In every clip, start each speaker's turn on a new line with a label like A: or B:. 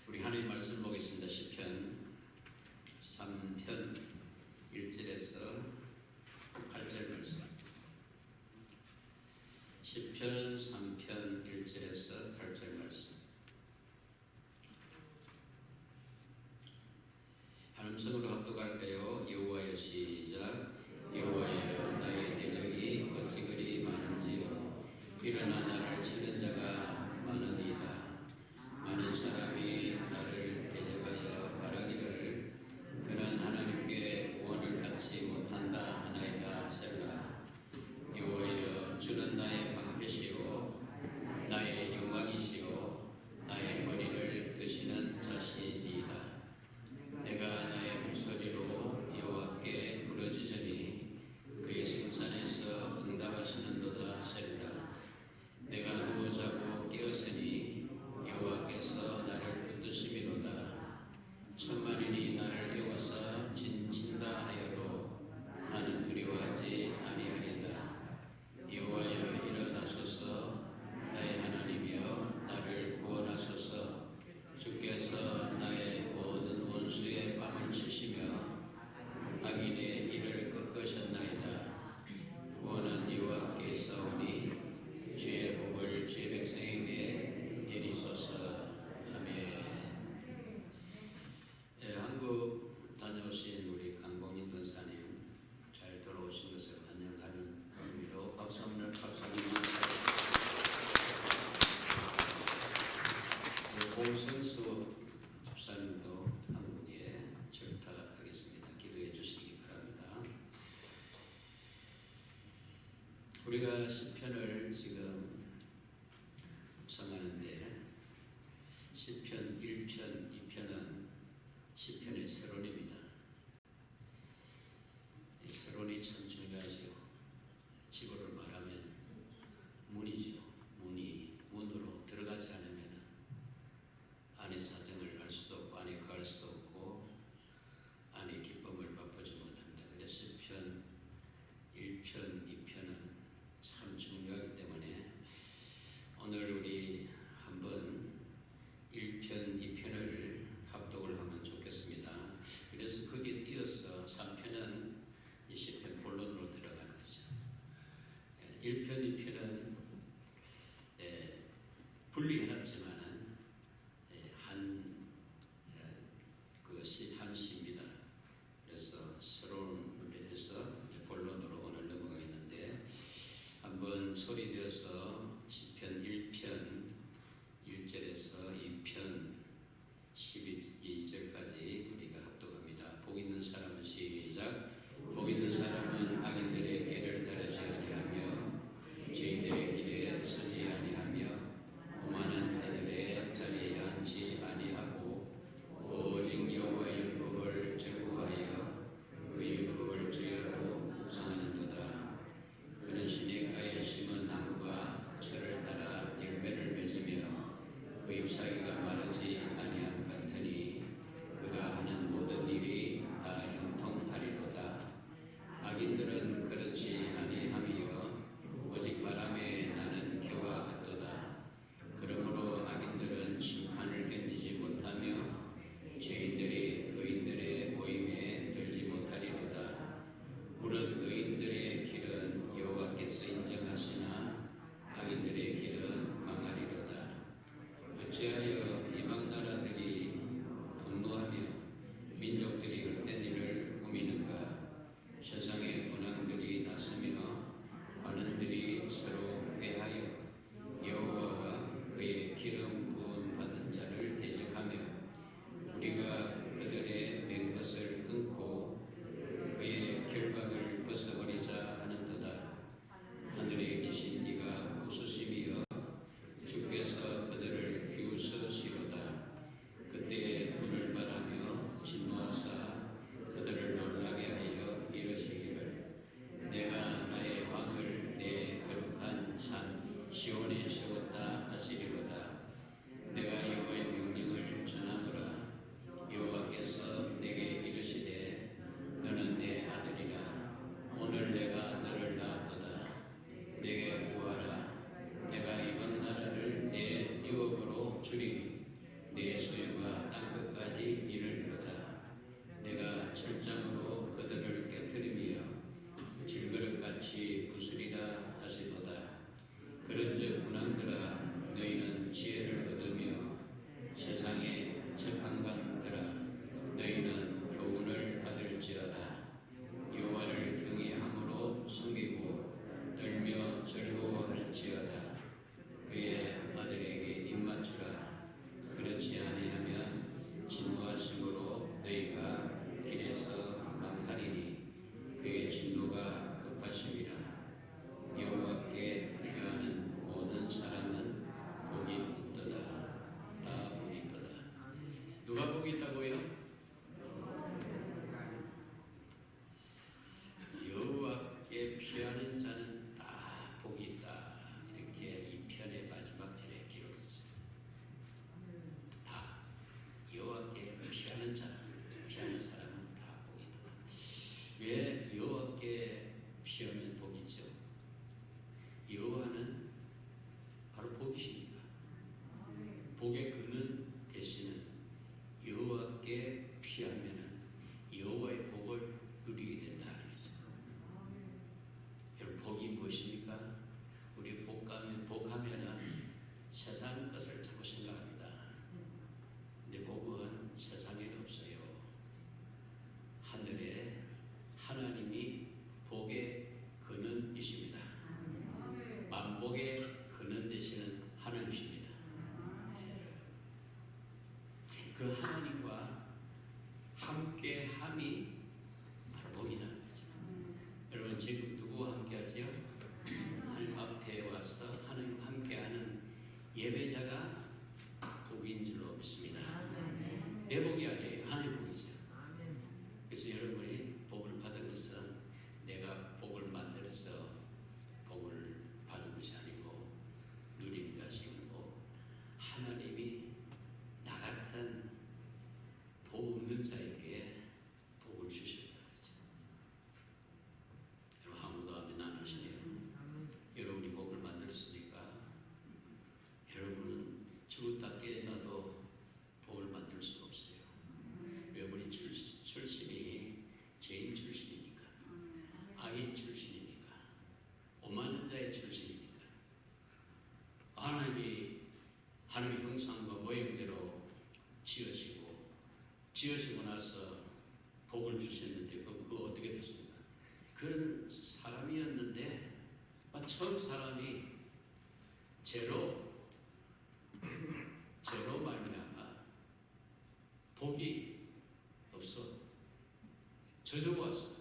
A: 우리 하나님 말씀 보겠습니다. 시편 3편 1절에서 8절 말씀. 시편 3편 1절에서 8절 말씀. 한 음성으로 합독할까요? 여호와여 시작. 여호와여 나의 대적이 어찌 그리 많은지요. 일어나 나를 치는 자가 많으니이다. 많은 사람이 나를 대적하여 말하기를 그는 하나님께 구원을 받지 못한다 하나이다. 셀라. 여호와여 주는 나의 방패시요 나의 영광이시요 나의 머리를 드시는 자시니이다. 내가 나의 목소리로 여호와께 부르짖으니 그의 성산에서 응답하시는도다. 셀라. 내가 누워 자고 깨었으니 여호와께서 나를 붙드심이로다. 천만인이 나를 에워싸 진친다 하여도 나는 두려워하지 아니하리다. 여호와여 일어나소서. 나의 하나님이여 나를 구원하소서. 주께서 나의 모든 원수의 뺨을 치시며 악인의 일을 꺾으셨나이다. 구원은 여호와께 있사오니 주의 복을 주의 백성에게 내리소서. 아멘. 한국 다녀오신 우리 강봉인 권사님 잘 돌아오신 것을 환영하는 의미로 박수 한번 고승수 집사님도 한국에 출타하겠습니다. 기도해 주시기 바랍니다. 우리가 시편을 지금 묵상하는데 시편 1편, 2편은 시편의 서론입니다. 이 서론이 참 중요하지요. 집어를 말하면 문이지요. 문으로 들어가지 않으면 안의 사정을 알 수도 없고 안에 거할 수도 없고 안의 기쁨을 맛보지 못합니다. 그래서 시편 1편, 2편은 참 중요하기 때문에 오늘 우리 한번 1편, 2편을 합독을 하면 좋겠습니다. 그래서 거기에 이어서 3편은 이 시편 본론으로 들어가는 거죠. 1편, 2편은 분리해놨지만 한 시입니다. 그래서 서론 분리해서 본론으로 오늘 넘어가 있는데 한번 소리내어서 시편 1편 1절에서 2편 12절까지 우리가 합독합니다. 복 있는 사람은 시작. 복 있는 사람은 악인들의 길을 따르지 아니하며 죄인들의 길에 서지 아니하며 오만한 자들의 자리에 앉지 아니하고 오직 여호와의 율법을 즐거워하여 그 율법을 주야로 묵상하는도다. 그는 시냇가에 심은 나무가 철을 따라 열매를 맺으며 그 잎사귀가 마르지 아니함 같으니 그가 하는 모든 일이 다 형통하리로다. 악인들은 그렇지 아니하며 오직 바람에 나는 겨와 같도다. 그러므로 악인들은 심판을 견디지 못하며 죄인들이 의인들의 모임에 들지 못하리로다. 물은 의인들의 길은 여호와께서 인정하시나 악인들의 길은 망하리로다. 어찌하여 이방 나라들이 분노하며 민족들이 헛된 일을 꾸미는가. 세상의 군왕들이 나서며 관원들이 서로 회하여 여호와와 그의 기름 부음 받은 자를 대적하며 우리가 그들의 맨 것을 끊고 그의 결박을 벗어버리자 하는도다. 하늘에 계신 이가 웃으심이여 주께서 그들을 비웃으시로다. 그때에 분을 바라며 진노하사 그들을 놀라게 하여 이르시기를 내가 나의 왕을 내 거룩한 산 시온에 세웠다 하시리로다. 내가 여호와의 명령을 전하노라. 여호와께서 내게 이르시되 너는 내 아들이라. 오늘 내가 너를 낳았도다. 내게 구하라. 내가 이방 나라를 내 유업으로 주리니 내 소유가 땅끝까지 이르리로다. 내가 출장으로 그들을 깨뜨리며 질그릇같이 부수리라 하시도다. 그런즉 군왕들아 너희는 지혜를 얻으며 세상의 재판관들아 너희는 교훈을 받을지어다. 여호와를 경외함으로 섬기고 떨며 즐거워할지어다. 그의 아들에게 입맞추라. 그렇지 아니하면 진노하심으로 너희가 길에서 망하리니 그의 진노가 급하심이라. 여호와께 피하는 모든 사람은 복이 있도다. 다 복이 있도다. 누가 복이 있다고요? 여호와께 피하는 자는 다 복이 있다. 이렇게 이 편의 마지막 절에 기록했어요. 다 여호와께 피하는 사람은 다 복이 있다. 왜 여호와께 피하면 복이죠? 여호와는 바로 복이십니다. 복의 근원 되시는 여호와께 피하면은 여호와의 복을 누리게 된다는 거죠. 여러분 복이 무엇입니까? 우리 복하면은 세상 것을 자꾸 생각합니다. 근데 복은 세상에는 없어요. 하늘에 하나님이 복의 근원이십니다. 만복의 근원 되시는 하나님이십니다. 그 하나님과 함께함이 바로 복이라는 거죠. 여러분 지금 누구와 함께하세요? 하나님 앞에 와서 하나님과 함께하는 예배자가 복인 줄로 믿습니다. 내 복이 아니에요. 하나님의 복이죠. 그래서 여러분이 복을 받은 것은 내가 복을 만들어서 복을 받은 것이 아니고 누리는 것이 아니고 하나님이 나 같은 복 없는 자에게 복을 주셨다는 거죠. 여러분 아무도 아멘 안 하시네요. 여러분이 복을 만들었으니까 여러분은 죽었다 깨어나도 복을 만들 수가 없어요. 여러분이 출신이 죄인 출신이니까, 악인 출신이니까, 오만한 자의 출신이니까, 하나님의 형상과 모형대로 지으시고 나서 복을 주셨는데 그거 어떻게 됐습니까? 그런 사람이었는데 처음 사람이 죄로 말미암아 복이 없어. 저주가 왔어.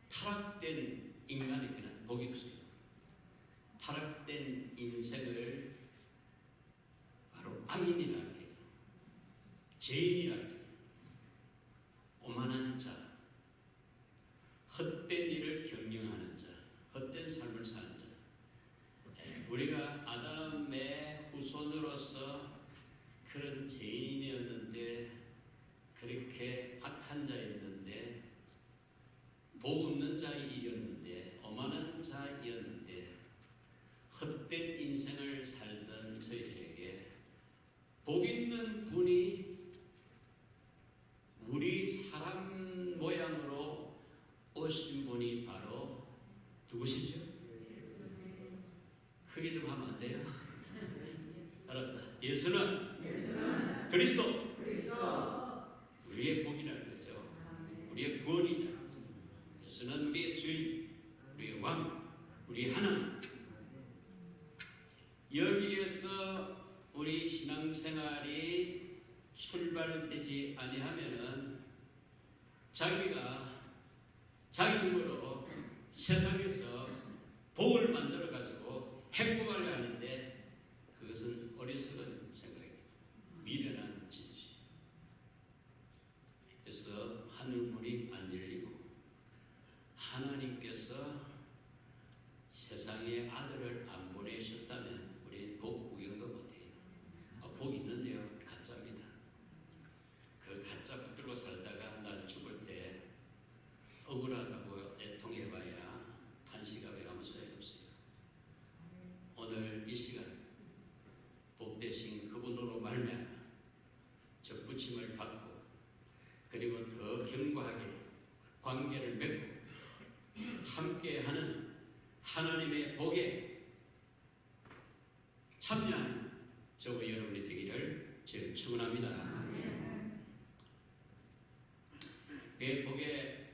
A: 타락된 인간에게는 복이 없어요. 타락된 인생을 바로 악인이라는 거예요. 죄인이라는 거예요. 오만한 자, 헛된 일을 경영하는 자, 헛된 삶을 사는 자. 우리가 아담의 후손으로서 그런 죄인이었는데, 그렇게 악한 자였는데, 복 없는 자이었는데, 오만한 자이었는데, 헛된 인생을 살던 저희들에게 복 있는 분이 우리 사람 모양으로 오신 분이 바로 누구시죠? 크게 좀 하면 안 돼요? 알았다. 예수는 그리스도. 우리의 복이라는 거죠. 우리의 구원이죠. 예수는 우리의 주인, 우리의 왕, 우리의 하나님. 여기에서 우리 신앙생활이 출발되지 아니하면은 자기가 자기 힘으로 세상에서 복을 만들어 가지고 행복하려 하는데 그것은 어리석은 생각입니다. 미련한 짓이. 그래서 하늘문이 안 열리고 하나님께서 세상에 아들을 안 보내셨다면 우리 복 구경도 못해요. 복 있는데요, 가짜입니다. 그 가짜 붙들고 살다가 나 죽을 때 억울하다고 애통해봐야 탄식하며 아무 소용없어요. 오늘 이 시간 복되신 그분으로 접붙임을 받고 그리고 더 견고하게 관계를 맺고 함께하는 하나님의 복에 참여하는 저와 여러분이 되기를 저는 축원합니다. 그 복에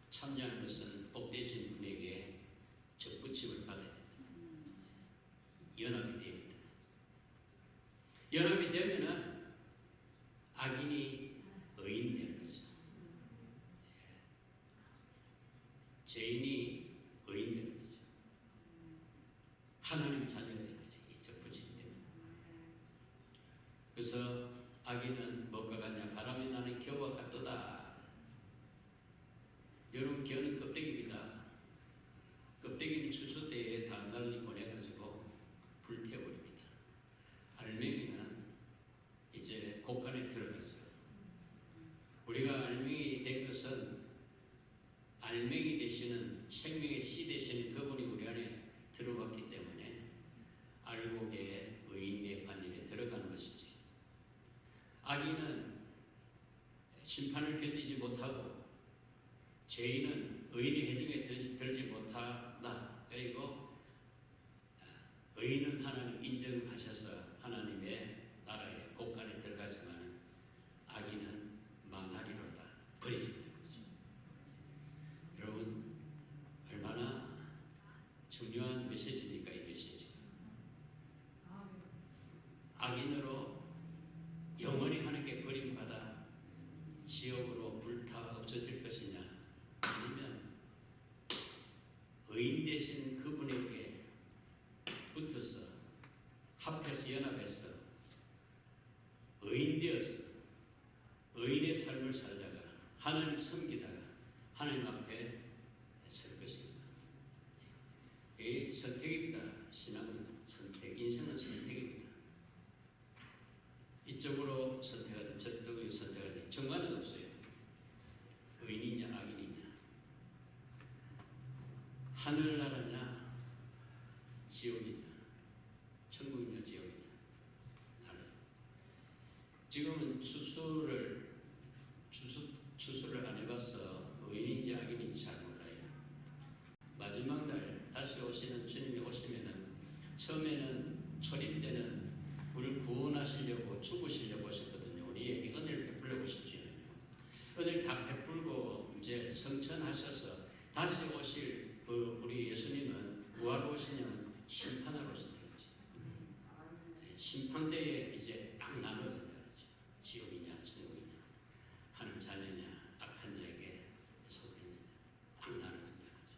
A: 참여하는 것은 복되신 분에게 접붙임을 받아야 된다. 연합이 되어야 된다. 연합이 되면은 악인이 의인되는 거죠. 죄인이 의인되는 거죠. 하나님 자녀가 되는 거죠. 이 접붙임 때문에. 그래서 악인은 뭐가 같냐? 바람이 나는 겨와 같도다. 여러분, 겨는 껍데기입니다. 껍데기는 추수 때에 다 널리 보내가지고 불태워버립니다. 알맹이는 이제 곡간에 들어가죠. 우리가 알맹이 된 것은 알맹이 되시는 생명의 씨 되시는 그분이 우리 안에 들어갔기 때문에 알곡의 의인의 반열에 들어가는 것이지. 악인은 심판을 견디지 못하고 죄인은 의인의 해중에 들지 못하다. 그리고 의인은 하나님 인정하셔서 하나님의 나라의 곳간에 들어가지만 악인은 망하리로다. 버리시는 거죠. 여러분, 얼마나 중요한 메시지니까 이 메시지. 악인으로 영원히 하나님께 버림받아 지옥으로 불타 없어질 것이냐, 아니면 의인 되신 그분에게 붙어서 합해서 연합해서 의인 되어서 의인의 삶을 살다가 하나님 섬기다가 하나님 앞에 설 것입니다. 이 선택입니다. 신앙은 선택, 인생은 선택입니다. 이쪽으로 선택하든 저쪽으로 선택하든 정관은 없어요. 의인이냐 악인이냐, 하늘나라냐 지옥이냐, 천국이냐 지옥이냐. 지금은 추수를 안 해봐서 의인인지 악인인지 잘 몰라요. 마지막 날 다시 오시는 주님이 오시면은 처음에는 초림 때는 우리를 구원하시려고 죽으시려고 오셨거든요. 우리에게 은혜를 베풀려고 오셨지요. 은혜를 다 베풀고 이제 성천하셔서 다시 오실 우리 예수님은 뭐하러 오시냐면 심판하러 오신다는 거죠. 심판대에 이제 딱 나눠진다는 거죠. 지옥이냐 천국이냐, 하나님 자녀냐 악한 자에게 속했느냐 딱 나눠진다는 거죠.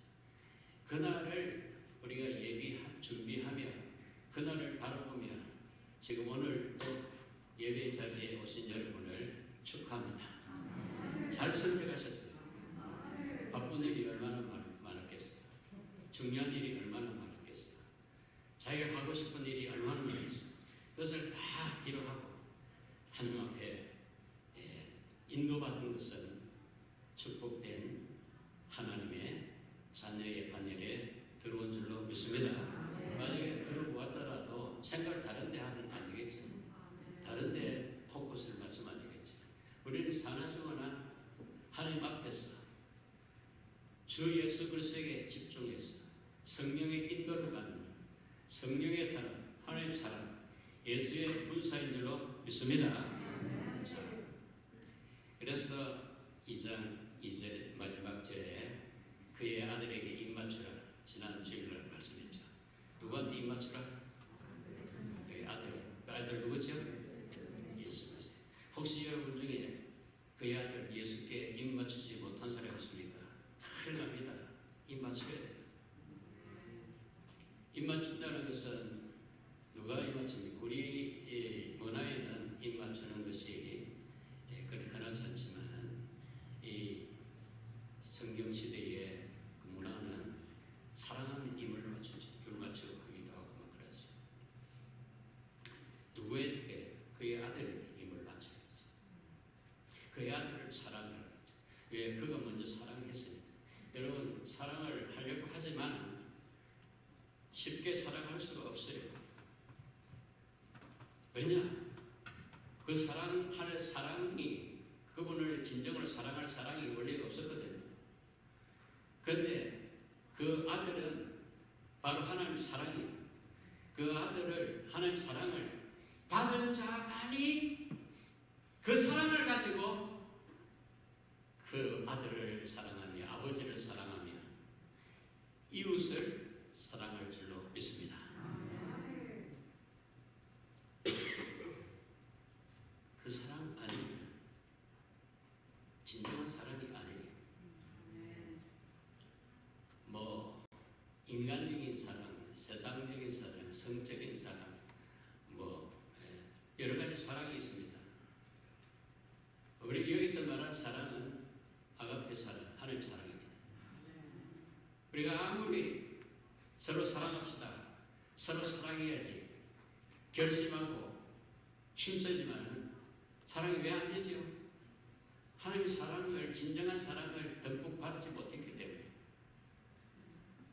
A: 그날을 우리가 준비하며 그날을 바라보며 지금 오늘 또 예배 자리에 오신 여러분을 축하합니다. 잘 선택하셨어요. 바쁜 일이 얼마나 많았겠어요. 중요한 일이 얼마나 많았겠어요. 자기가 하고 싶은 일이 얼마나 많겠어요. 그것을 다 기록하고 하나님 앞에 인도받은 것은 축복된 하나님의 자녀의 반열에 들어온 줄로 믿습니다. 만약에 들어보았더라도 생각을 다른 데 하면 안 되겠죠. 다른 데 포커스를 맞추면 안 되겠죠. 우리는 사나주거나 하나님 앞에서 주 예수 그리스도에게 집중해서 성령의 인도를 받는 성령의 사람, 하나님의 사람, 예수의 군사인 줄로 믿습니다. 자, 그래서 2장 2절 마지막 절에 그의 아들에게 입맞추라. 지난 주일날 말씀했죠. 누구한테 입맞추라? 그의 아들. 그 아들 누구죠? 예수 그리스도. 혹시 여러분 중에 그의 아들 예수께 입맞추지 못한 사람이 있습니까? 큰일 납니다. 입맞춰야 돼요. 입맞춘다는 것은 누가 입맞춥니까? 우리 문화에는 입맞추는 것이 그리 흔하지 않지만 이 성경 시대의 그 문화는 사랑하는 입을 맞추죠. 입을 맞추고 하기도 하고 막 그러죠. 누구에게? 그의 아들에게 입을 맞춰야죠. 그의 아들을 사랑하는 거죠. 왜? 그가 먼저 사랑했습니다. 여러분, 사랑을 하려고 하지만 쉽게 사랑할 수가 없어요. 왜냐? 그 사랑할 사랑이, 그분을 진정으로 사랑할 사랑이 원래 없었거든요. 그런데 그 아들은 바로 하나님 사랑이에요. 그 아들을, 하나님 사랑을 받은 자만이 그 사랑을 가지고 그 아들을 사랑하며 아버지를 사랑하며 이웃을 사랑할 줄로 믿습니다. 그 사랑 아니면 진정한 사랑이 아니에요. 뭐 인간적인 사랑, 세상적인 사랑, 성적인 사랑, 뭐 여러 가지 사랑이 있습니다. 우리 여기서 말하는 사랑은 아가페 사랑, 하나님 사랑입니다. 우리가 아무리 서로 사랑합시다, 서로 사랑해야지 결심하고 힘쓰지만은 사랑이 왜 안 되지요? 하나님의 사랑을, 진정한 사랑을 듬뿍 받지 못했기 때문에.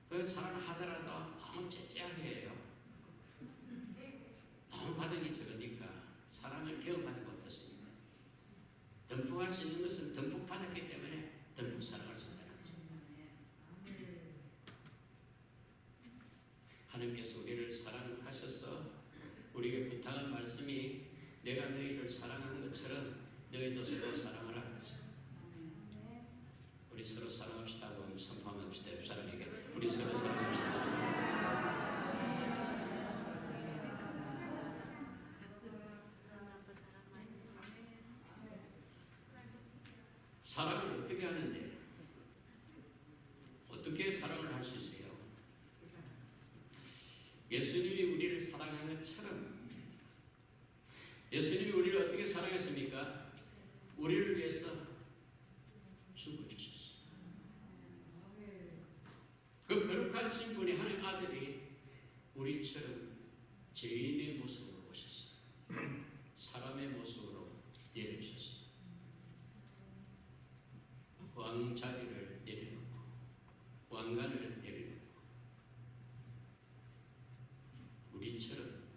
A: 그 사랑을 하더라도 너무 째째하게 해요. 너무 받은 게 적으니까 사랑을 경험하지 못했습니다. 듬뿍 할 수 있는 것은 듬뿍 받았기 때문에 듬뿍 사랑할 수 있다는 거죠. 하나님께서 우리를 사랑하셔서 우리에게 부탁한 말씀이 내가 너희를 사랑한 것처럼 너희도 서로 사랑하라는 거죠. 우리 서로 사랑합시다고 하면 선포합시다. 옆 사람에게 우리 서로 사랑합시다. 사랑을 어떻게 하는데? 어떻게 사랑을 할 수 있어요? 예수님이 우리를 사랑한 것처럼, 예수님이 우리를 어떻게 사랑했습니까? 우리를 위해서 죽어주셨어요. 그 거룩하신 분이, 하나님 아들이 우리처럼 죄인의 모습으로 오셨어요. 사람의 모습으로 내려오셨어요. 왕자리를 내려놓고 왕관을 내려놓고 우리처럼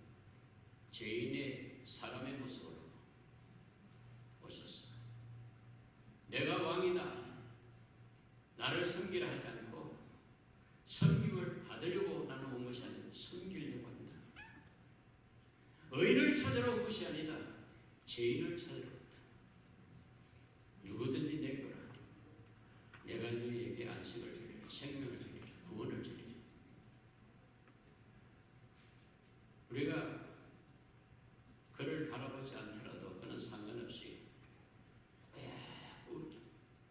A: 죄인의 사람의 모습으로 오셨어. 내가 왕이다, 나를 섬기라 하지 않고 섬김을 받으려고 나는 온 것이 아니다. 섬기려고 한다. 의인을 찾으러 온 것이 아니다. 죄인을 찾으러 온다. 누구든지 내거라. 내가 너희에게 안식을 주리라, 생명을 주리라, 구원을 주리라. 우리가 그를 바라보지 않더라도 그는 상관없이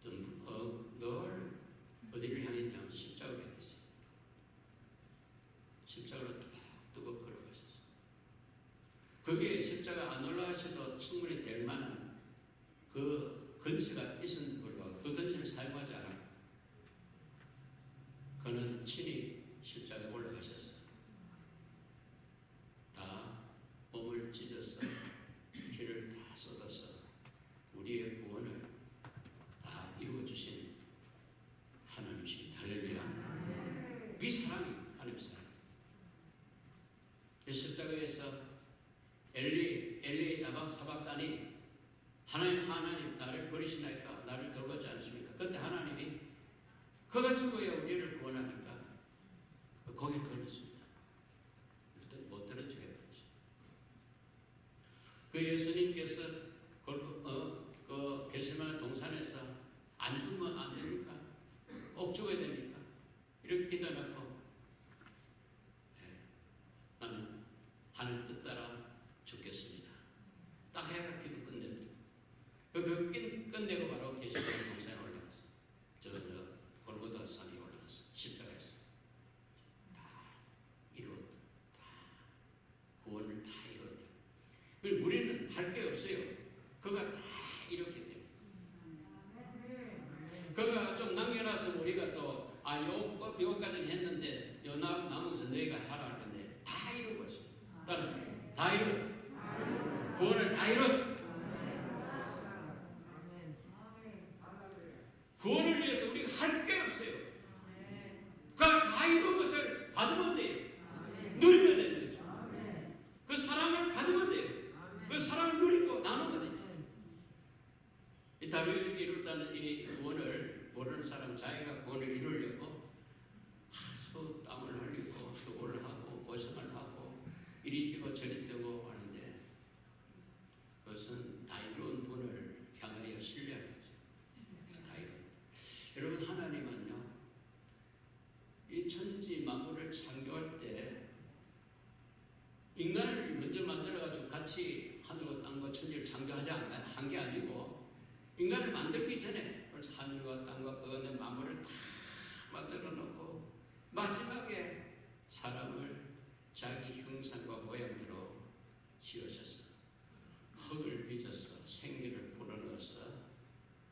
A: 늘 어디를 향했냐면 십자가를 향했어요. 십자가로 뚜벅 걸어가셨어요. 그게 십자가 안 올라가셔도 충분히 될 만한 그 근처가 있은 불구하고 그 근처를 사용하지 않아. 그는 친히 십자가에 올라가셨어요. 다 몸을 찢어서 피를 다 쏟아서 우리의 구원을 다 이루어 주신 하나님이신 할렐루야. 이 사랑이 하나님 사랑. 십자가에서 엘리 나박 사박다니 하나님 나를 버리시나이까, 나를 돌보지 않습니까? 그때 하나님이 그가 죽어야 우리를 구원하니까 거기에 걸렸습니다. 못 들어주게 했죠. 그 예수님께서 그 겟세마네 동산에서 안 죽으면 안 됩니까? 꼭 죽어야 됩니까? 이렇게 기도해놓고 나는 하나님 뜻 따라 죽겠습니다. 딱 해가 기도 끝냈다. 그 끝내고 바로 겟세마네 동산에 올라갔어. 저 골고다 산에 올라갔어. 십자가에서 다 이루었다. 다 구원을 다 이루었다. 그리고 우리는 할 게 없어요. 그가 다 이뤘기 때문에. 그가 좀 남겨놔서 우리가 또 요까지는 했는데 요 남아서 너희가 하라 할 건데 다 이루고 있어요. 따라서 다 이뤘다. 구원을 다 이뤘다. 구원을 위해서 우리가 할 게 없어요. 그가 다 이룬 것을 받으면 돼요. 누리면 되는 거죠. 그 사랑을 받으면 돼요. 그 사랑을 누리고 나누면 자를 이뤘다는 이 구원을 모르는 사람 자기가 구원을 이루려고 하수 땀을 흘리고 수고를 하고 고생을 하고 이리 뛰고 저리 뛰고 하는데 그것은 다 이룬 분을 향하여 신뢰하는 거죠. 다 이룬. 여러분 하나님은요 이 천지 만물을 창조할 때 인간을 먼저 만들어가지고 같이 하늘과 땅과 천지를 창조하지 한 게 아니고 인간을 만들기 전에 벌써 하늘과 땅과 그 안에 만물을 다 만들어 놓고 마지막에 사람을 자기 형상과 모양대로 지으셨어. 흙을 빚어서 생기를 불어넣어서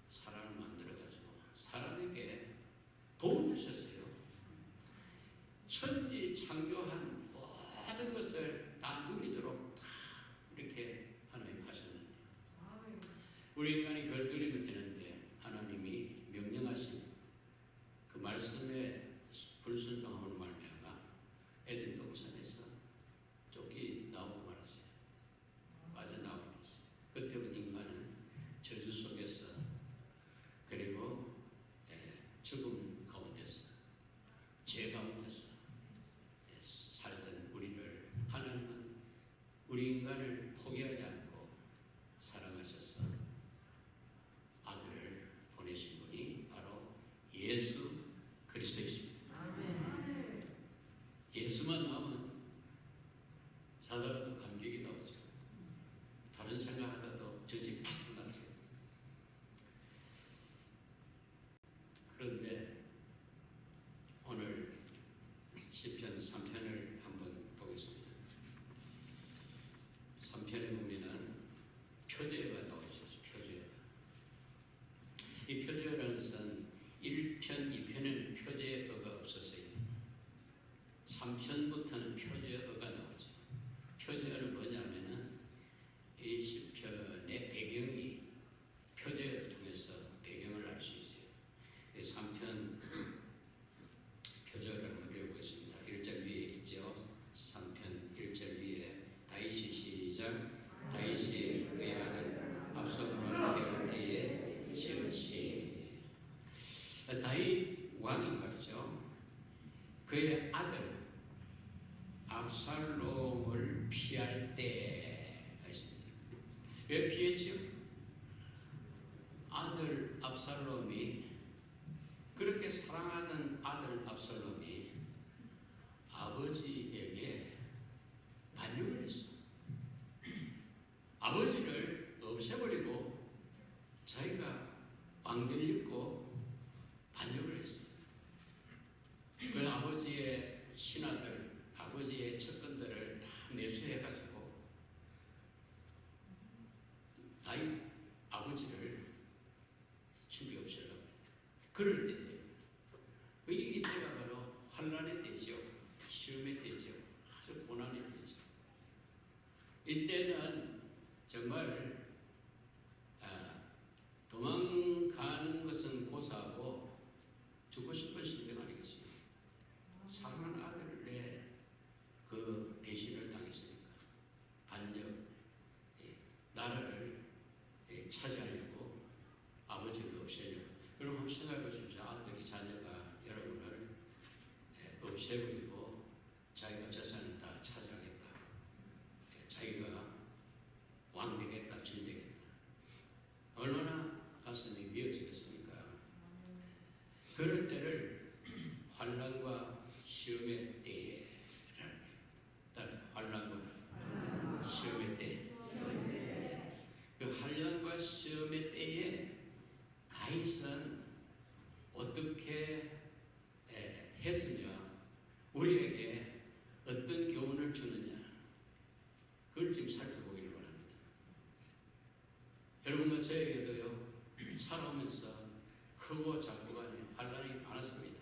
A: 사람을 만들어가지고 사람에게 도움을 주셨어요. 천지 창조한 모든 것을 다 누리도록 다 이렇게 하나님 하셨는데 우리 인간이 그걸 누리면 되는데 하나님이 명령하신 그 말씀에 불순종함으로 말미암아 에덴 동산에서 쫓기 나오고 말았어요. 빠져나오게 됐어요. 그때부터 인간은 저주 속에서 그리고 죽음 가운데서 죄 가운데서 살던 우리를 하나님은 우리 인간을 포기하지 않고 사랑하셔서 아들을 보내신 분이 바로 예수 그리스도이십니다. 예수만 나오면 자다가도 감격이 나오죠. 다른 생각하다도 정신 팍 나죠. 그런데 오늘 시편 3편을 한번 보겠습니다. 3편에 보면은 표제어가 나오죠. 표제어. 이 표제어라는 것은 1편, 2편은 표제어가 없었어요. 3편부터는 표제어가 나오죠. 표제어는 뭐냐면은 이 시편의 배경이 표제어를 통해서 배경을 알 수 있어요. 3편 표제어를 한번 배워보겠습니다. 1절 위에 있죠. 3편 1절 위에 다윗이 시작. 다윗이 그의 아들 압살롬을 깨울 때에 지으시. 다윗 왕이 말이죠. 그의 아들 압살롬을 피할 때 했습니다. 왜 피했죠? 아들 압살롬이 그렇게 사랑하는 아들 압살롬이 아버지에게 반역을 했어. 아버지를 없애버리고 자기가 왕위를 입고 반역을 했어. 그 아버지의 신하들, 아버지의 측근들을 다 매수해가지고 다윗 아버지를 죽여 없애려고 합니다. 그럴 때입니다. 이때가 바로 환난의 때죠. 시험의 때죠. 아주 고난의 때죠. 이때는 정말 도망가는 것은 고사하고 죽고 싶은 심정 아니겠습니까? 사랑하는 아들의 그 배신을 당했으니까 반역, 나라를 차지하려고 아버지를 없애려고. 그럼 한번 생각해 보십시오. 아들이 자녀가 여러분을 없애버리고 자기가 재산을 다 차지하겠다. 자기가 왕 되겠다, 준 되겠다. 얼마나 가슴이 미어지겠습니까? 그럴 때를 환난과 시험의 때에 환난과 시험의 때. 그 환난과 시험의 때에 다윗은 어떻게 했으며 우리에게 어떤 교훈을 주느냐, 그걸 지금 살펴보기를 바랍니다. 여러분과 저에게도요 살아오면서 크고 작고 간에 환난이 많았습니다.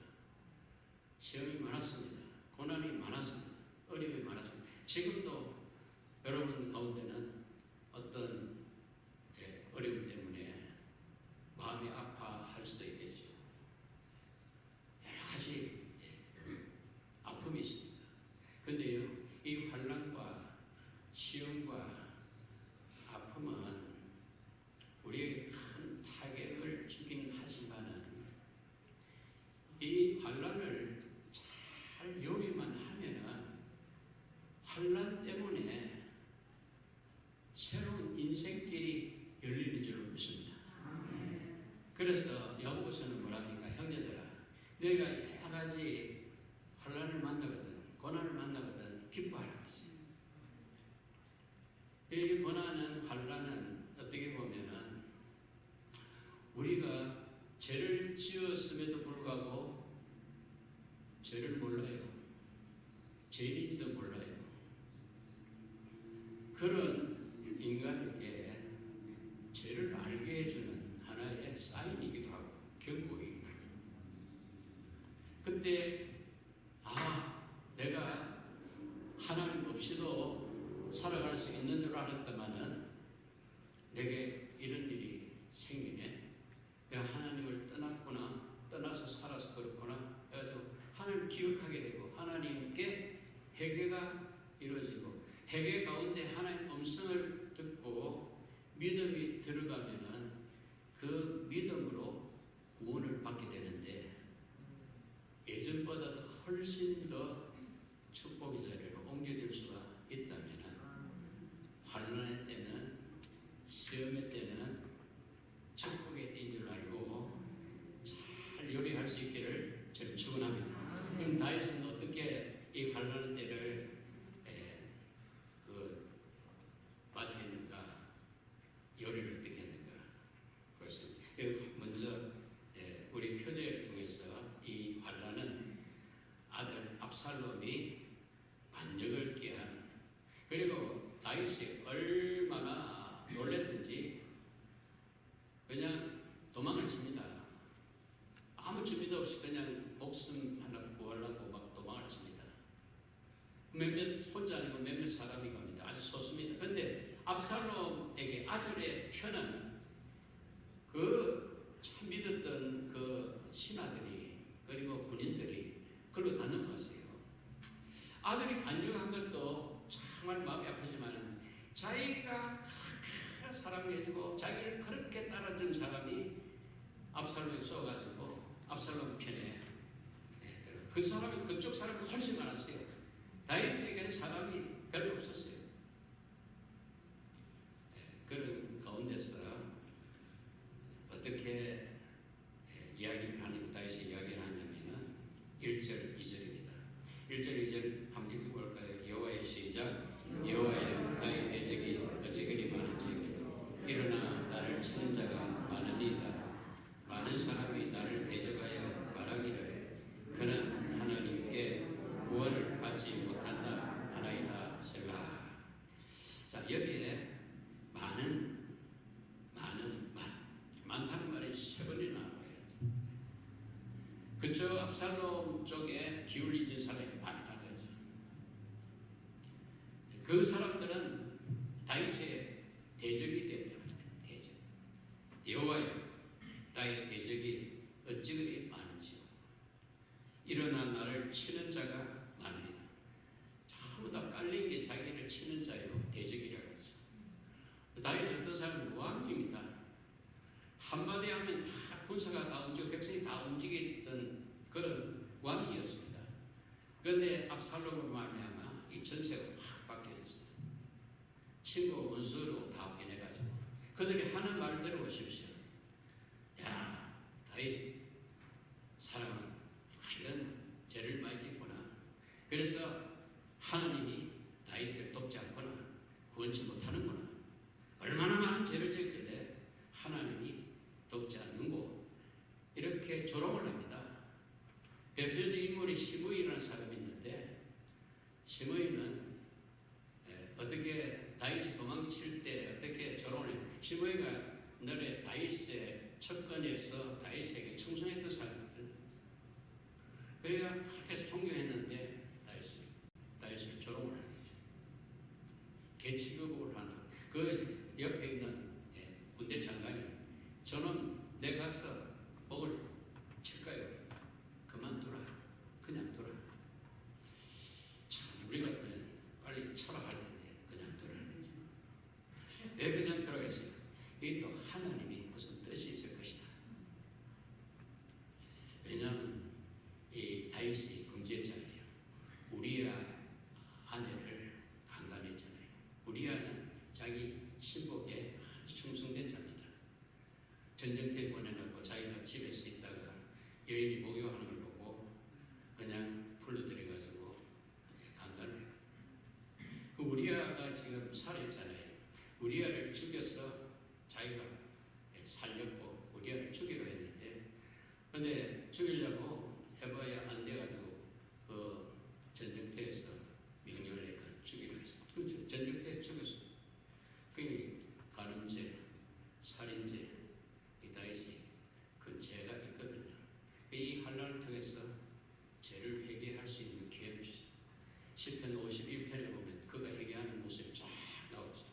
A: 시험이 많았습니다. 고난이 많았습니다. 어려움이 많았습니다. 지금도 여러분 가운데는 어떤 어려움 때문에 마음이 아파할 수도 있겠죠. 여러 가지 아픔이 있습니다. 그런데요, 이 환난과 시험과 아픔은 우리에게 큰 타격을 인생길이 열리는 줄로 믿습니다. 그래서 야고보서는 뭐랍니까? 형제들아, 너희가 여러 가지 환난을 만나거든, 고난을 만나거든 기뻐하라. 이 고난은, 환난은 어떻게 보면은 우리가 죄를 지었음에도 불구하고 죄를 몰라요. 죄인인지도 몰라요. 그런 인간에게 죄를 알게 해주는 하나의 사인이기도 하고 경고이기도 하고, 그때 내가 하나님 없이도 살아갈 수 있는 줄 알았더만은 내게 이런 일이 생기네. 내가 하나님을 떠나서 살아서 그렇구나 해가지고 하나님을 기억하게 되고 하나님께 회개가 이루어지고, 회개 가운데 하나님의 음성을 듣고 믿음이 들어가면은 그 믿음으로 구원을 받게 되는데, 예전보다도 훨씬 더 축복의 자리로 옮겨질 수가 있다면은, 환난의 때는, 시험의 때는 축복의 때인 줄 알고 잘 요리할 수 있기를 저는 축원합니다. 그럼 다윗은 어떻게 이 환난의 때를 맞이했는가? 요리를 어떻게 했는가? 그것이 먼저 우리 표제를 통해서 이 환난은 아들 압살롬이 반역을 깨한, 그리고 다윗이 얼마나 놀랬든지 그냥 도망을 칩니다. 아무 준비도 없이 그냥 목숨 하나 구하려고 막 도망을 칩니다. 몇몇 혼자 아니고 몇몇 사람이 갑니다. 아주 소수입니다. 그런데 압살롬에게 아들의 편은 참 믿었던 그 신하들이, 그리고 군인들이 그걸로 다 넘어갔어요. 아들이 반역한 것도 정말 마음이 아프지만 자기가 그렇게 사랑해주고 자기를 그렇게 따라준 사람이 압살롬에 쏘가지고 압살롬 편에, 그 사람이, 그쪽 사람이 훨씬 많았어요. 다윗에게는 사람이 별로 없었어요. 그런 가운데서 어떻게 이야기를 하는, 다윗이 이야기를 하냐면은 1절, 2절입니다. 1절, 2절 한번 읽어볼까요? 여호와의 시작. 여호와여, 나의 대적이 어찌 그리 많은지, 일어나 나를 치는 자가 많으니이다. 많은 사람이 나를 대적하여 말하기를 그는 하나님께 구원을 받지 못한다 하나이다. 셀라. 자, 여기에 많다는 말이 세 번이나 나와요. 그쪽 압살롬 쪽에 기울이진 사람이 많다는 거죠. 그 사람들은 다윗의 대적이 되었다. 대적. 여호와여, 나의 대적이 어찌 그리 많은지요. 일어나 나를 치는 자가 많으니라. 전부 다 깔린 게 자기를 치는 자요, 대적이라고 하죠. 다윗이 어떤 사람은 왕입니다. 한마디 하면 다 군사가 다 움직이고 백성이 다 움직였던 그런 왕이었습니다. 그런데 압살롬으로 말미암아 이 전세가 확 바뀌어졌어요. 친구 원수로 다 변해가지고 그들이 하는 말을 들어보십시오. 야, 다윗 사람은 이런 죄를 많이 짓구나. 그래서 하나님이 다윗을 돕지 않거나 구원치 못하는구나. 얼마나 많은 죄를 지었길래 하나님이 돕지 않는고, 이렇게 조롱을 합니다. 대표적인 인물이 시므이라는 사람이 있는데, 시므이는 어떻게 다윗이 도망칠 때 어떻게 조롱을 해요? 시므이가 너네 다윗의 첩근에서 다윗에게 충성했던 사람이거든. 그래야 그렇게 해서 존경했는데 다윗을 조롱을 하는 거죠. 개취급을 하는. 그 옆에 있는 군대 장관이 저는 내 가서 목을 칠까요? 그만두라. 그냥 두라. 참 우리 같으면 빨리 쳐라 할 텐데 그냥 두라는 거죠. 왜 그냥 두라겠어요? 이게 또 하나님이 무슨 뜻이 있을 것이다. 왜냐하면 이 다윗이 금지했잖아요. 우리야 아내를 강간했잖아요. 우리야는 자기 신복에 아주 충성된 자입니다. 전쟁터에 보내놓고 자기가 집에서 있다가 여인이 목욕하는 걸 보고 그냥 불러들여가지고 강간을 했고, 그 우리아가 지금 살아있잖아요. 우리아를 죽여서 자기가 살렸고 우리아를 죽이려 했는데, 근데 죽이려고 해봐야 안 돼가지고 그 전쟁터에서 명령을 내가 죽이려 했어. 그렇죠. 전쟁터에 죽였어. 그 간음죄, 살인죄, 이 다윗이 그 죄가 있거든요. 이 환란을 통해서 죄를 회개할 수 있는 기회를 주죠. 시편 51편에 보면 그가 회개하는 모습이 쫙 나오죠.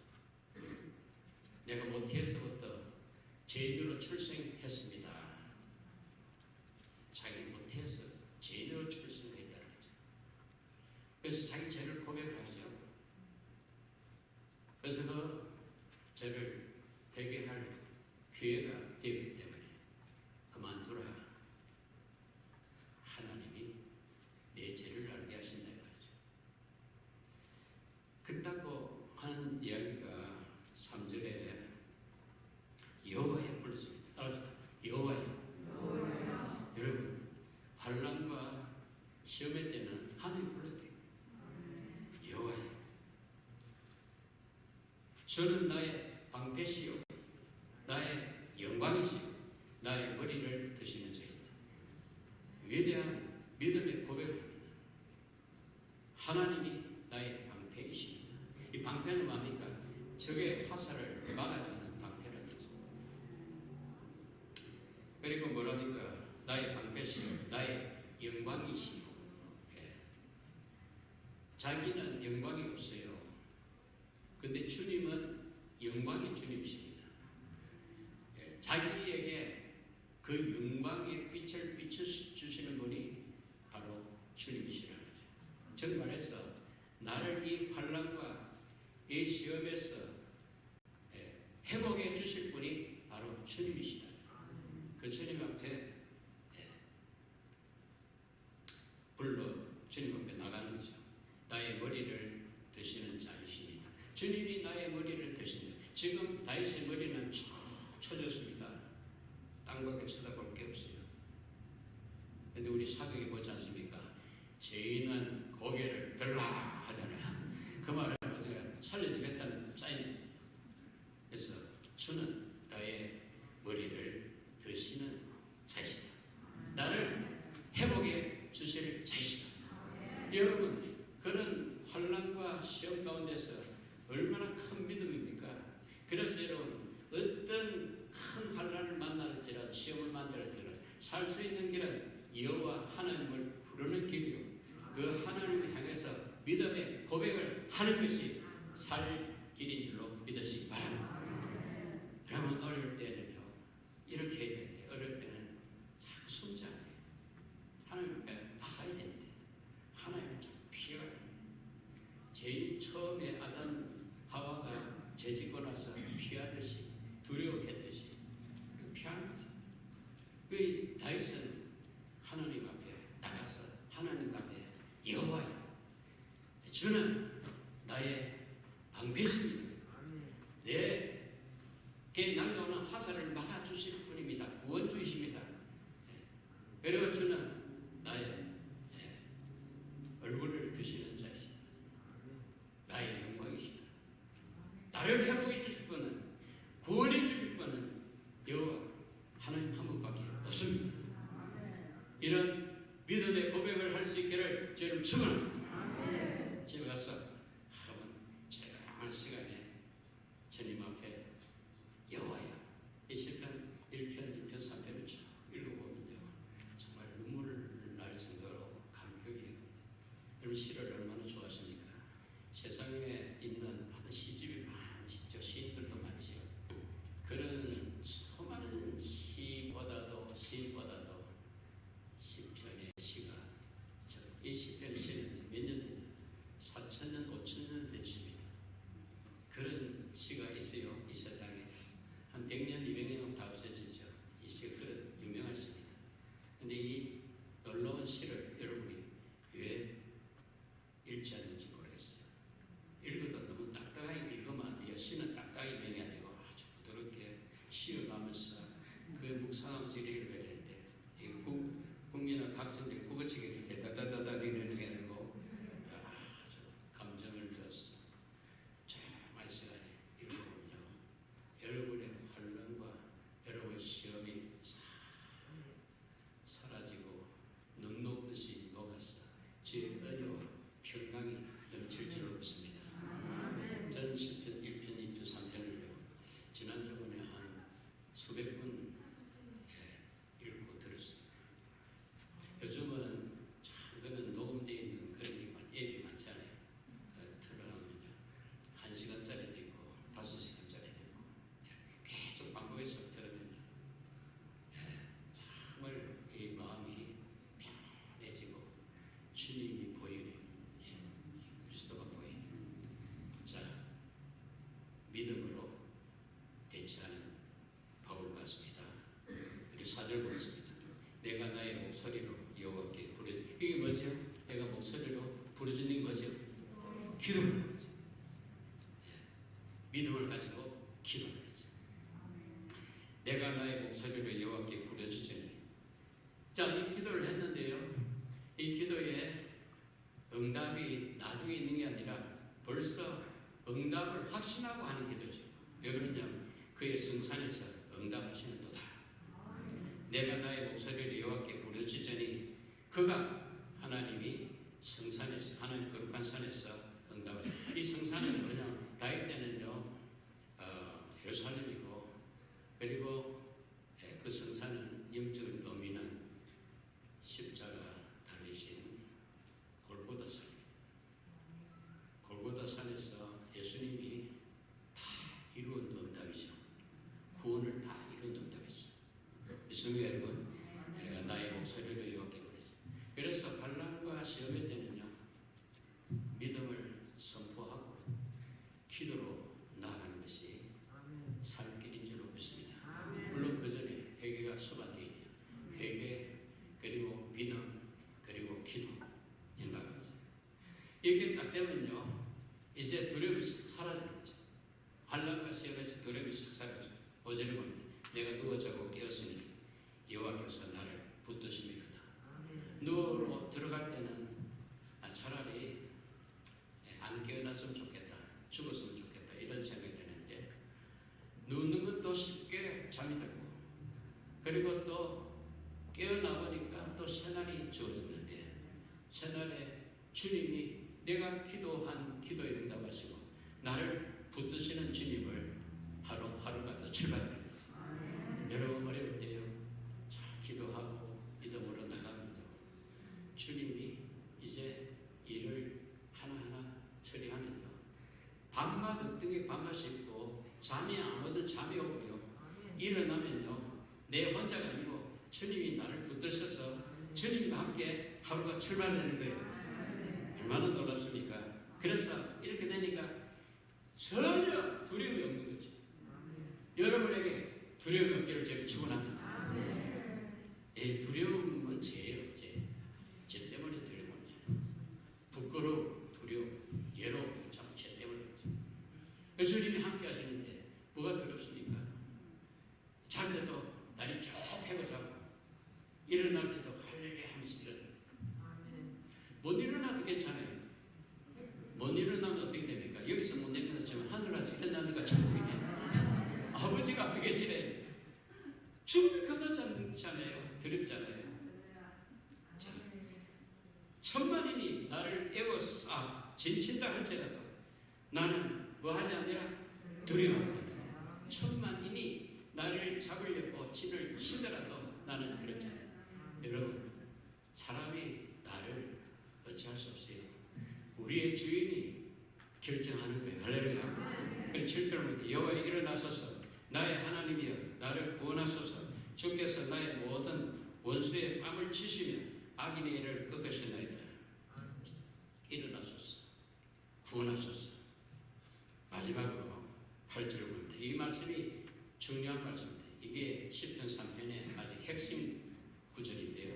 A: 내가 모태에서부터 죄인으로 출생했습니다. 자기 모태에서 죄인으로 출생했다는 거죠. 그래서 자기 죄를 고백을 하죠. 그래서 그 죄를 회개할 기회가 되었기 때문에 그만두라. 하나님이 내 죄를 알게 하신다 말이죠. 끝나고 하는 이야기가 3절에 여호와여 불렀습니다. 알았습니다. 여호와여. 여러분, 환난과 시험의 때는 하나님 불러야 돼요. 여호와여. 저는 나의 방패시요 나의 영광이시요 나의 머리를 드시는 자이다. 위대한 믿음의 고백을 합니다. 하나님이 나의 방패이십니다. 이 방패는 뭡니까? 적의 화살을 막아주는 방패라는 거죠. 그리고 뭐랍니까? 나의 방패시요 나의 영광이시요. 예. 자기는 영광이 없어요. 근데 주님은 영광의 주님이십니다. 예. 자기에게 그 영광의 빛을 비춰주시는 분이 바로 주님이시라는 거죠. 즉 말해서 나를 이 환난과 이 시험에서 회복해 주실 분이 바로 주님이시다. 그 주님 앞에 불러 주님 앞에 나가는 거죠. 나의 머리를 드시는 자이십니다. 주님이 나의 머리를 드시는. 지금 다윗의 머리는 쭉 쳐졌습니다. 땅밖에 쳐다볼 게 없어요. 근데 우리 사극에 보지 않습니까? 죄인은 고개를 들라 하잖아요. 그 말을 보세요. 살려주겠다는 사인입니다. 그래서 주는 나의 머리를 드시는 자이시다. 나를 회복해 주실 자이시다. 여러분, 그런 환난과 시험 가운데서 얼마나 큰 믿음입니까? 그래서 여러분, 어떤 큰 환난을 만날지라도 시험을 만날지라도 살 수 있는 길은 여호와 하나님을 부르는 길이요, 그 하나님을 향해서 믿음의 고백을 하는 것이 살 길인 줄로 믿으시기 바랍니다. 그러면 어릴 때는요 이렇게 해야 되는데, 어릴 때는 자꾸 숨잖아요. 하나님 앞에 나가야 되는데 하나님을 자꾸 피해가 됩니다. 제일 처음에 아담 하와가 죄짓고 나서 피하듯이, 두려워했듯이 피하는 거죠. 그 다윗은 하나님 앞에 나가서 하나님 앞에 여호와여, 주는 나의 방패십니다. 내게 날려오는 화살을 막아주실 분입니다. 구원주이십니다. 그리고 주는 나의 얼굴을 드시는 자이시다. 나의 영광이시다. 나를 회복해 주실 분은, 구원해 주실 분은 여호와 하나님 한 분밖에 없습니다. 이런 믿음의 고백을 할 수 있기를 저는 축원합니다. 집에 가서 한번 조용한 시간에 주님 앞에 여호와여, 이 시편 1편, 2편, 3편을 쭉 읽어보면요 정말 눈물을 날 정도로 감격이에요. 여러분, 시를 얼마나 좋아하십니까? 세상에 있는 시집이 많죠. 시인들도 많지요. 그런 수많은 시보다도 시편의 시가, 이 시편의 시는 몇 년 됐나? 4,000년, 방지를 읽어야 되는데 국민학 학생들 국어책에 이렇게 다다다다 이러는 게 아니고 아주 감정을 들어서 조금만 시간에 읽어보면요, 여러분의 환란과 여러분의 시험이 사라지고 눈 녹듯이 녹아서 주의 은혜와 평강이 넘칠 줄로 믿습니다. 전 시편 1편, 2편, 3편을요 지난주에 한 수백 번 읽고 들었어요. 요즘은 참 그는 녹음되어 있는 그런 앱이 많잖아요. 틀어놓으면요 1시간짜리도 있고 5시간짜리도 있고 계속 반복해서 들으면요 정말 이 마음이 편해지고 주님이 보이는 그리스도가 보이는 자 믿음으로 대치하는 바울 같습니다. 그리고 4절 보겠습니다. 내가 나의 목소리로 여호와께 부르 이게 뭐죠? 내가 목소리로 부르짖는 게 뭐죠? 기도를 부르죠. 믿음을 가지고 기도를 하죠. 내가 나의 목소리로 여호와께 부르짖으니 자, 이 기도를 했는데요. 이 기도에 응답이 나중에 있는 게 아니라 벌써 응답을 확신하고 하는 기도죠. 왜 그러냐면 그의 성산에서 응답하시는 도다. 내가 나의 목소리를 여호와께 부르짖으니 그가 하나님이 성산에서 하나님 거룩한 산에서 응답하시다. 이 성산은 뭐냐? 다윗 때는요 예루살렘이고 그리고 그 성산은 영적인 의미는 십자가 달리신 골고다 산입니다. 골고다 산에서 예수님이 다 이룬 응답이죠. 구원을 다 이룬 응답이죠. 믿습니까 여러분? 내가 나의 목소리를 여호와께 부르짖으니 그래서 환난과 시험의 때는요 믿음을 선포하고 기도로 나아가는 것이 살길인 줄로 믿습니다. 물론 그 전에 회개가 수반되어야 돼요. 회개 그리고 믿음 그리고 기도 연락합니다. 이렇게 딱 되면요 이제 두려움이 사라지는 거죠. 환난과 시험에서 두려움이 사라지죠. 5절에 보면 내가 누워 자고 깨었으니 여호와께서 나를 붙드심이로다. 누워 들어갈 때는 차라리 안 깨어났으면 좋겠다, 죽었으면 좋겠다 이런 생각이 드는데 눕는 것도 쉽게 잠이 들고 그리고 또 깨어나 보니까 또 새날이 주어지는데 새날에 주님이 내가 기도한 기도에 응답하시고 나를 붙드시는 주님을 하루가 또 출발하는 거죠. 여러분 어려울 때요 잘 기도하고 믿음으로 나가면요 주님이 이제 일을 하나하나 처리하면요 밤낮 엉뚱히 밤낮이 있고 잠이 안 오든 잠이 오고요 일어나면요 내 혼자가 아니고 주님이 나를 붙드셔서 주님과 함께 하루가 출발되는 거예요. 얼마나 놀랍습니까? 그래서 이렇게 되니까 전혀 두려움이 없는 거죠. 여러분에게 두려움이 없기를 제가 축원합니다. 두려움은 죄예요. 죄 때문에 두려움이죠. 부끄러움, 두려움, 외로움, 참 죄 때문에 그렇죠. 주님이 함께 하시는데 뭐가 두렵습니까? 잘 때도 날이 쭉 펴고 자고 일어날 때도 할렐루야 하면서 일어납니다. 못 일어나도 괜찮아요. 못 일어나면 어떻게 됩니까? 여기서 못 일어났지만 하늘에서 일어나니까 천국이네. 아버지가 앞에 계시래. 죽음이 그거잖아요. 두렵잖아요. 자, 천만인이 나를 에워싸 진친다 할지라도 나는 뭐 하지 않으라 두려워합니다. 천만인이 나를 잡으려고 진을 치더라도 나는 두렵지 않아요. 여러분 사람이 나를 어찌할 수 없어요. 우리의 주인이 결정하는 거예요. 할렐루야. 그래서 7절부터 여호와여 일어나소서 나의 하나님이여 나를 구원하소서 주께서 나의 모든 원수의 뺨을 치시며 악인의 일을 꺾으시나이다. 일어나소서 구원하소서. 마지막으로 8절을 봅니다. 이 말씀이 중요한 말씀입니다. 이게 시편 3편의 아주 핵심 구절인데요.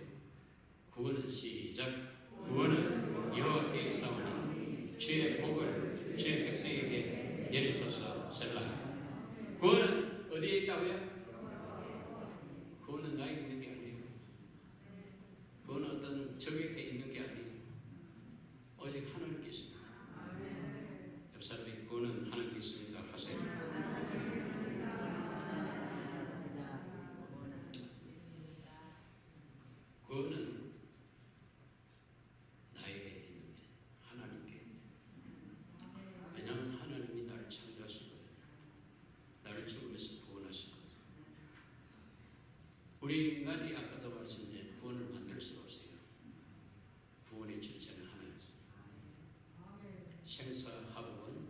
A: 구원은 시작. 구원은 여호와께 있사오니 주의 복을 주의 백성에게 내리소서. 셀라. 구원은 어디에 있다고요? 구원은 구원은 나에게 있는 게 아니에요. 구원은 어떤 적에게 있는 게 아니에요. 오직 하나님께 있습니다. 옆 사람이 구원은 하나님께 있습니다 하세요. 구원은 나에게 있는 게 하나님께. 왜냐하면 하나님이 나를 창조하시거든요. 나를 죽음에서 구원하시거든요. 우리 인간이 아까도 말씀드린 구원을 만들 수가 없어요. 구원의 주체는 하나님이죠. 생사하복은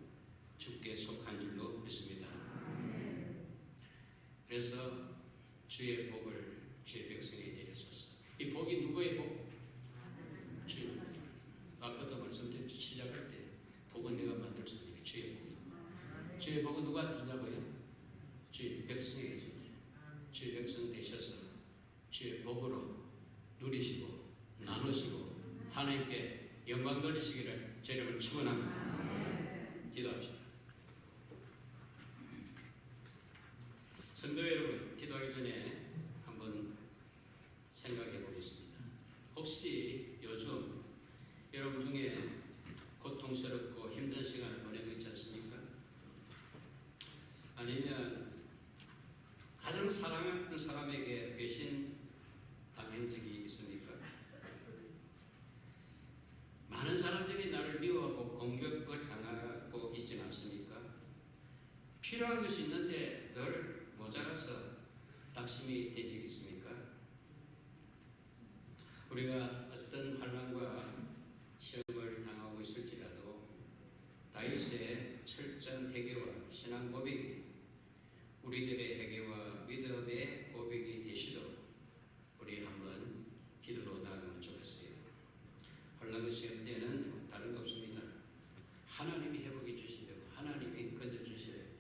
A: 주께 속한 줄로 믿습니다. 그래서 주의 복을 주의 백성에게 내리소서. 이 복이 누구의 복? 주의 복입니다. 아까도 말씀드렸죠. 시작할 때 복은 내가 만들 수 있는 게 주의 복이다. 주의 복은 누가 주냐고요? 주의 백성에게 주냐. 주의 백성 되셔서 주의 복으로 누리시고 나누시고 하나님께 영광 돌리시기를 제 이름으로 축원합니다. 기도합시다. 성도 여러분, 기도하기 전에 한번 생각해 보겠습니다. 혹시 요즘 여러분 중에 고통스럽고 힘든 시간을 보내고 있지 않습니까? 아니면 가장 사랑했던 사람에게 배신 당한 적이 있습니까? 많은 사람들이 나를 미워하고 공격을 당하고 있지는 않습니까? 필요한 것이 있는데 늘 모자라서 낙심이 된 적이 있습니까? 우리가 어떤 환난과 시험을 당하고 있을지라도 다윗의 철저한 회개와 신앙 고백이 우리들의 회개와 믿음의 고백이 되시도록 우리 한번 기도로 나아가면 좋겠어요. 환난과 시험 때는 다른 거 없습니다. 하나님이 회복해 주시려고 하나님이 건져주셔야 됩니다.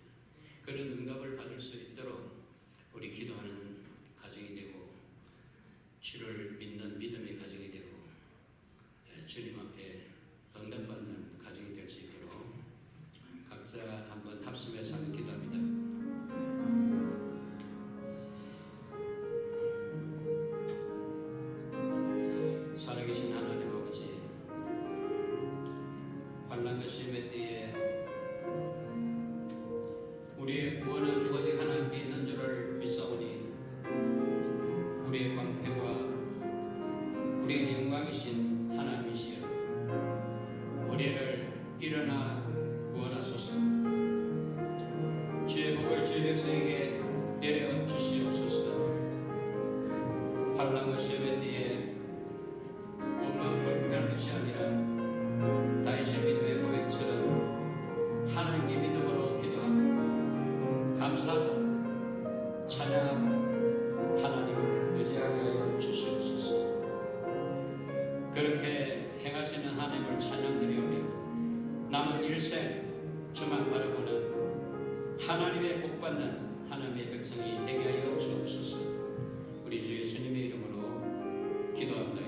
A: 그런 응답을 받을 수 있도록 우리 기도하는 가정이 되고 주를 믿는 믿음의 가정이 되고 주님 앞에 응답받는 가정이 될 수 있도록 각자 한번 합심해서 기도합니다. 살아계신 하나님 아버지, 환난과 시험의 때에 우리의 구원은 오직 하나님께 있는 줄을 믿사오니 우리의 방패와 우리의 영광이신 하나님이시여 우리를 일어나 구원하소서. 주의 복을 주의 백성에게 내려 주시옵소서. 환난과 시험의 때에 오만 불편한 것이 아니라 다윗의 믿음의 고백처럼 하나님께 믿음으로 기도하고 감사하고 찬양하고 하나님을 의지하게 하여 주시옵소서. 그렇게 행하시는 하나님을 찬양드리오며 남은 일생 주만 바라보는 하나님의 복받는 하나님의 백성이 되게 하여 주옵소서. 우리 주 예수님의 이름으로 기도합니다.